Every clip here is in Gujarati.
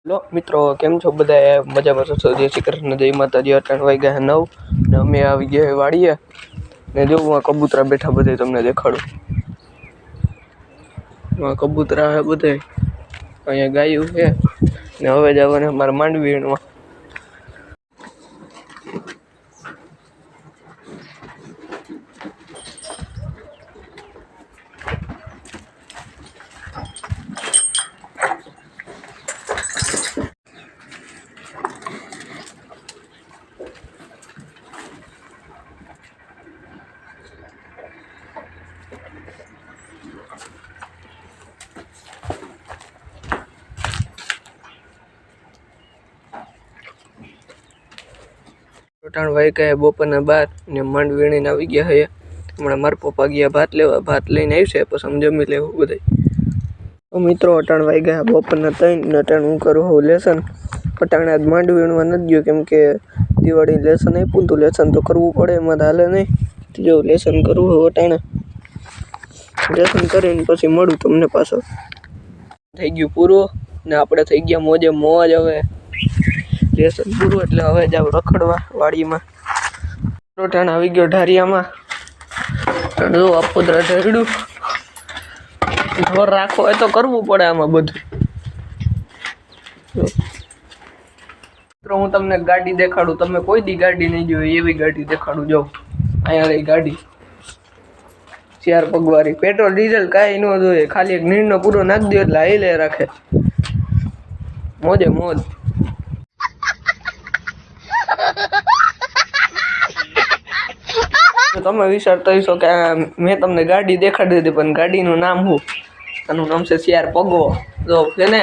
હેલો મિત્રો, કેમ છો બધા? મજામાં છો? જય શ્રી કૃષ્ણ, જય માતાજી. 8 વાગ્યા 9 ને અમે આવી ગયા વાડીએ ને જોવું આ કબૂતરા બેઠા બધે તમને દેખાડું. આ કબૂતરા હે બધે, અહીંયા ગાયું છે ને હવે જવાને અમારે માંડવી વીણવા. રોટાણ વાગ્યા બપોરના 12 ને માંડવી વીણીને આવી ગયા છે. હમણાં મારા પપ્પા ગયા ભાત લેવા, ભાત લઈને આવશે પછી અમે જમી લેવું બધા. તો મિત્રો અટાણ વાગ્યા બપોરના 3 ને અટાણ હું કરું હું લેસન. અટાણે આજ માંડવી વીણવા નથી ગયો કેમ કે દિવાળી લેસન આપ્યું તો લેસન તો કરવું પડે, એમાં હાલે નહીં. જો લેસન કરવું હોય અટાણે, લેસન કરીને પછી મળું તમને પાછો. થઈ ગયું પૂરું ને આપણે થઈ ગયા મોજે મોજ. હવે લેસન પૂરું એટલે હવે જાવ રખડવા વાડીમાં. રોટાણ આવી ગયો ઢારિયામાં. જો આપોદરા ઢેરડું ઢોર રાખવો હોય તો કરવું પડે આમાં બધું. મિત્રો હું તમને ગાડી દેખાડું, તમે કોઈ દી ગાડી નહીં જોઈ એવી ગાડી દેખાડું. જો અહીંયા રહી ગાડી, 4 પગવાળી, પેટ્રોલ ડીઝલ કાંઈ ન જોઈએ, ખાલી એક નીરનો પૂરો નાખી દો એટલે હાઈલે રાખે. મોજે મોજ. તમે વિચારતા હશો કે મેં તમને ગાડી દેખાડી દીધી, પણ ગાડીનું નામ શું? આનું નામ છે 4 પગો. જો છે ને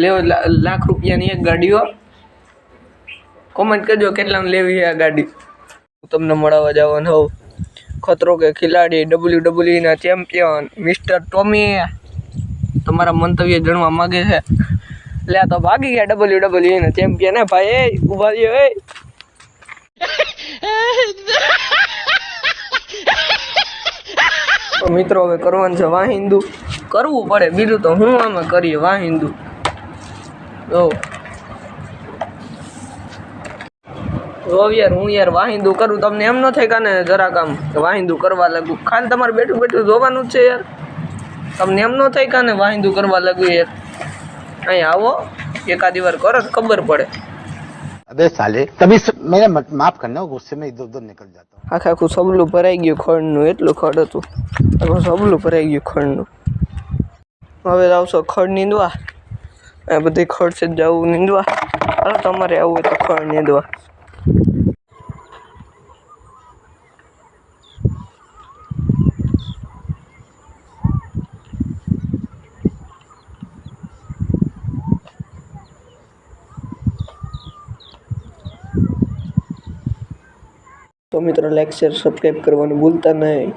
લેવો લાખ રૂપિયાની એક ગાડીઓ. કોમેન્ટ કરજો કેટલામાં લેવી છે આ ગાડી. હું તમને મળવા જવાનું હોઉં. ખતરો કે ખિલાડી WWE ના ચેમ્પિયન મિસ્ટર ટોમી તમારા મંતવ્ય જાણવા માંગે છે. લે તો ભાગી ગયા WWE ના ચેમ્પિયન. હે ભાઈ, એ ઉભા રહ્યો. એ મિત્રો હવે કરવાનું છે વાહિંદુ. કરવું પડે, બીજું તો હું આમાં કરીએ. વાહિંદુ જો યાર, હું યાર વાહિંદુ કરું, તમને એમ ન થાય કાને જરાક આમ વાહિંદુ કરવા લાગુ? ખાલી તમારે બેઠું બેઠું જોવાનું જ છે યાર. તમને એમ ન થાય કાને વાહિંદુ કરવા લાગુ યાર? અહીંયા આવો, એકાદી વાર કરો તો ખબર પડે. अबे साले तभी मेरा माफ करना, गुस्से में इधर उधर निकल जाता हूँ. આખું સબલું ભરાઈ ગયું ખડનું, એટલું ખડ હતું. આખું સબલું ભરાઈ ગયું ખડનું. હવે આવશો ખડ નીંદવા. આ બધી ખડ છે જવું નીંદવા. હાલો તમારે આવવું હોય તો ખડ નીંદવા. તો મિત્રો લાઈક શેર સબસ્ક્રાઈબ કરવાનું ભૂલતા નહીં.